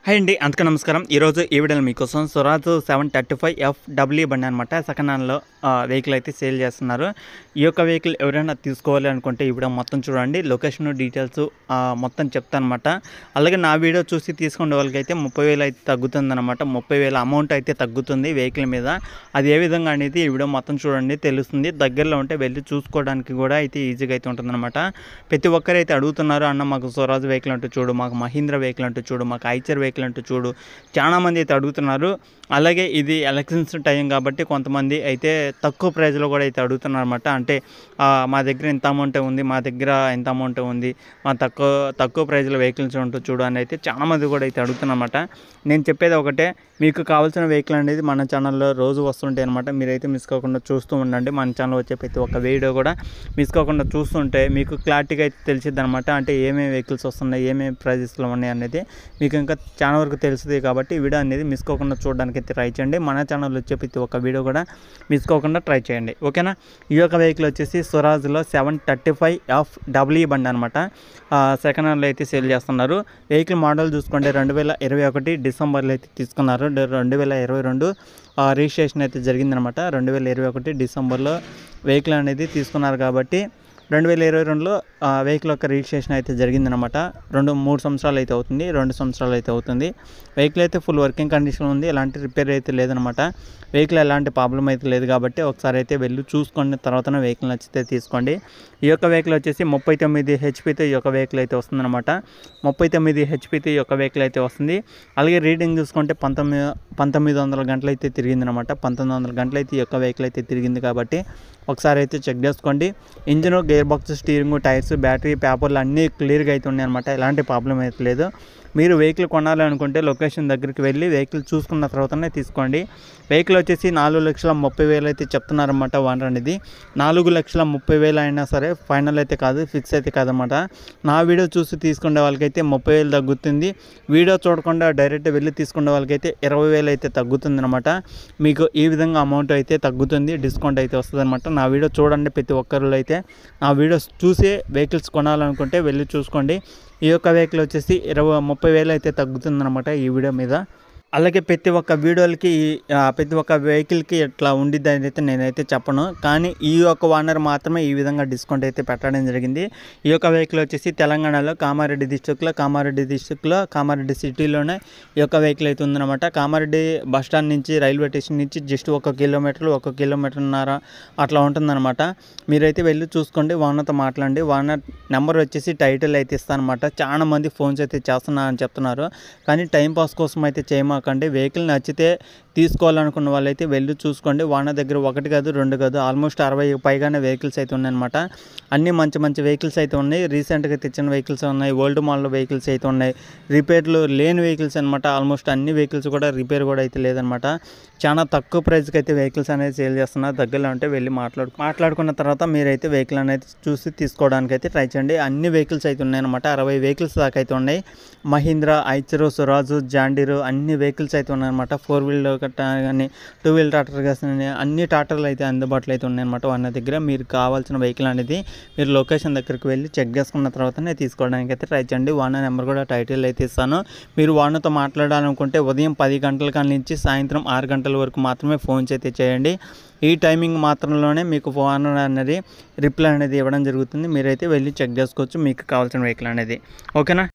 Hi అండి, అందరికీ నమస్కారం. ఈరోజు ఈ వీడియోలో మీకోసం స్వరాజ్ 735 FW బండి అనమాట. సెకండ్ హ్యాండ్లో వెహికల్ అయితే సేల్ చేస్తున్నారు. ఈ యొక్క వెహికల్ ఎవరైనా తీసుకోవాలి అనుకుంటే ఈ వీడియో మొత్తం చూడండి. లొకేషన్ డీటెయిల్స్ మొత్తం చెప్తాను అనమాట. అలాగే నా వీడియో చూసి తీసుకునే వాళ్ళకి అయితే 30,000 అయితే తగ్గుతుందన్నమాట. 30,000 అమౌంట్ అయితే తగ్గుతుంది వెహికల్ మీద. అది ఏ విధంగా అనేది ఈ వీడియో మొత్తం చూడండి, తెలుస్తుంది. దగ్గరలో ఉంటే వెళ్ళి చూసుకోవడానికి కూడా అయితే ఈజీగా అయితే ఉంటుందన్నమాట. ప్రతి ఒక్కరైతే అడుగుతున్నారు, అన్న మాకు స్వరాజ్ వెహికల్ అంటూ చూడు, మాకు మహీంద్రా వెహికల్ అంటూ చూడు, మాకు ఐచర్ వెహికల్ అంటూ చూడు. చాలామంది అయితే అడుగుతున్నారు. అలాగే ఇది ఎలక్షన్స్ టైం కాబట్టి కొంతమంది అయితే తక్కువ ప్రైజ్లో కూడా అయితే అడుగుతున్నారు అనమాట. అంటే మా దగ్గర ఇంత అమౌంట్ ఉంది, మా దగ్గర ఎంత అమౌంట్ ఉంది, మా తక్కువ ప్రైజ్లో వెహికల్స్ ఉంటూ చూడు అని అయితే చాలామంది కూడా అయితే అడుగుతున్నమాట. నేను చెప్పేది ఒకటే, మీకు కావాల్సిన వెహికల్ అనేది మన ఛానల్లో రోజు వస్తుంటాయి అనమాట. మీరైతే మిస్ కాకుండా చూస్తూ ఉండండి. మన ఛానల్ వచ్చే ప్రతి ఒక్క వీడియో కూడా మిస్ కాకుండా చూస్తుంటే మీకు క్లారిటీగా అయితే తెలిసిద్ది అనమాట. అంటే ఏమేమి వెహికల్స్ వస్తున్నాయి, ఏమేమి ప్రైజెస్లో ఉన్నాయి అనేది మీకు ఇంకా చాలా వరకు తెలుస్తుంది. కాబట్టి వీడియో అనేది మిస్ కాకుండా చూడడానికి అయితే ట్రై చేయండి. మన ఛానల్ వచ్చే ప్రతి ఒక్క వీడియో కూడా మిస్ కాకుండా ట్రై చేయండి, ఓకేనా. ఈ యొక్క వెహికల్ వచ్చేసి స్వరాజ్లో 735 FW బండి అనమాట. సెకండ్ హ్యాండ్లో అయితే సేల్ చేస్తున్నారు. వెహికల్ మోడల్ చూసుకుంటే 2021 డిసెంబర్లో అయితే తీసుకున్నారు. 2022 రిజిస్ట్రేషన్ అయితే జరిగిందనమాట. 2021 డిసెంబర్లో వెహికల్ అనేది తీసుకున్నారు కాబట్టి 2022లో వెహికల్ యొక్క రిజిస్ట్రేషన్ అయితే జరిగిందనమాట. 3 సంవత్సరాలు అయితే అవుతుంది, 2 సంవత్సరాలు అయితే అవుతుంది. వెహికల్ అయితే ఫుల్ వర్కింగ్ కండిషన్ ఉంది, ఎలాంటి రిపేర్ అయితే లేదనమాట. వెహికల్ ఎలాంటి ప్రాబ్లం అయితే లేదు కాబట్టి ఒకసారి అయితే వెళ్ళి చూసుకోండి, తర్వాతనే వెహికల్ నచ్చితే తీసుకోండి. ఈ యొక్క వెహికల్ వచ్చేసి 39 హెచ్పితో ఈ యొక్క వెహికల్ అయితే వస్తుందన్నమాట. 39 హెచ్పితో ఈ యొక్క వెహికల్ అయితే వస్తుంది. అలాగే రీడింగ్ చూసుకుంటే 1900 గంటలు అయితే తిరిగిందనమాట. 1900 గంటలు అయితే ఈ యొక్క వెహికల్ అయితే తిరిగింది కాబట్టి ఒకసారి అయితే చెక్ చేసుకోండి. Engine, gear box, steering, tyres, battery, పేపర్లు అన్నీ క్లియర్గా అయితే ఉన్నాయి అనమాట. ఎలాంటి ప్రాబ్లం అయితే లేదు. మీరు వెహికల్ కొనాలి అనుకుంటే లొకేషన్ దగ్గరికి వెళ్ళి వెహికల్ చూసుకున్న తర్వాతనే తీసుకోండి. వెహికల్ వచ్చేసి 4,30,000 అయితే చెప్తున్నారన్నమాట ఓనర్ అనేది. 4,30,000 అయినా సరే ఫైనల్ అయితే కాదు, ఫిక్స్ అయితే కాదన్నమాట. నా వీడియో చూసి తీసుకునే వాళ్ళకైతే 30,000 తగ్గుతుంది. వీడియో చూడకుండా డైరెక్ట్ వెళ్ళి తీసుకునే వాళ్ళకైతే 20,000 అయితే తగ్గుతుంది అనమాట. మీకు ఈ విధంగా అమౌంట్ అయితే తగ్గుతుంది, డిస్కౌంట్ అయితే వస్తుంది అనమాట. నా వీడియో చూడండి, ప్రతి ఒక్కరు అయితే నా వీడియోస్ చూసి వెహికల్స్ కొనాలనుకుంటే వెళ్ళి చూసుకోండి. ఈ యొక్క వెహికల్ వచ్చేసి 30,000 అయితే తగ్గుతుందన్నమాట ఈ వీడియో మీద. అలాగే ప్రతి ఒక్క వీడియోలకి ప్రతి ఒక్క వెహికల్కి ఇట్లా ఉండిద్ది అని అయితే నేనైతే చెప్పను, కానీ ఈ యొక్క ఓనర్ మాత్రమే ఈ విధంగా డిస్కౌంట్ అయితే పెట్టడం జరిగింది. ఈ యొక్క వెహికల్ వచ్చేసి తెలంగాణలో కామారెడ్డి డిస్టిక్లో కామారెడ్డి సిటీలోనే ఈ యొక్క వెహికల్ అయితే ఉందన్నమాట. కామారెడ్డి బస్ స్టాండ్ నుంచి, రైల్వే స్టేషన్ నుంచి జస్ట్ 1 కిలోమీటర్న్నర అట్లా ఉంటుందన్నమాట. మీరైతే వెళ్ళి చూసుకోండి, ఓనర్తో మాట్లాడండి. ఓనర్ నెంబర్ వచ్చేసి టైటిల్ అయితే ఇస్తానమాట. చాలా మంది ఫోన్స్ అయితే చేస్తున్నా అని చెప్తున్నారు, కానీ టైంపాస్ కోసం అయితే చేయమాకండి. వెహికల్ నచ్చితే తీసుకోవాలనుకున్న వాళ్ళైతే వెళ్ళి చూసుకోండి. ఓనర్ దగ్గర 1 కాదు 2 కాదు, ఆల్మోస్ట్ 60 పైగానే వెహికల్స్ అయితే ఉన్నాయన్నమాట. అన్నీ మంచి వెహికల్స్ అయితే ఉన్నాయి. రీసెంట్గా తెచ్చిన వెహికల్స్ ఉన్నాయి, ఓల్డ్ మోడల్ వెహికల్స్ అయితే ఉన్నాయి, రిపేర్లు లేని వెహికల్స్ అనమాట. ఆల్మోస్ట్ అన్ని వెహికల్స్ కూడా రిపేర్ కూడా అయితే లేదనమాట. చాలా తక్కువ ప్రైస్కి అయితే వెహికల్స్ అనేది సేల్ చేస్తున్నారు. దగ్గరలో ఉంటే వెళ్ళి మాట్లాడుకున్న తర్వాత మీరైతే వెహికల్ అనేది చూసి తీసుకోవడానికి అయితే ట్రై చేయండి. అన్ని వెహికల్స్ అయితే ఉన్నాయన్నమాట. 60 వెహికల్స్ దాకా అయితే ఉన్నాయి. మహీంద్రా, ఐచర్, స్వరాజ్, జాండీర్ అన్ని వెహికల్స్ అయితే ఉన్నాయన్నమాట. 4 వీల్ కానీ 2 వీల్ ట్రాక్టర్ కానీ అన్ని ట్రాక్టర్లు అయితే అందుబాటులో అయితే ఉన్నాయన్నమాట వాళ్ళ దగ్గర. మీరు కావాల్సిన వెహికల్ అనేది మీరు లొకేషన్ దగ్గరికి వెళ్ళి చెక్ చేసుకున్న తర్వాతనే తీసుకోవడానికి అయితే ట్రై చేయండి. ఓనర్ నెంబర్ కూడా టైటిల్ అయితే ఇస్తాను. మీరు ఓనర్తో మాట్లాడాలనుకుంటే ఉదయం 10 గంటల కాడ నుంచి సాయంత్రం 6 గంటల వరకు మాత్రమే ఫోన్స్ అయితే చేయండి. ఈ టైమింగ్ మాత్రంలోనే మీకు ఫోన్ అనేది రిప్లై అనేది ఇవ్వడం జరుగుతుంది. మీరైతే వెళ్ళి చెక్ చేసుకోవచ్చు మీకు కావాల్సిన వెహికల్ అనేది, ఓకేనా.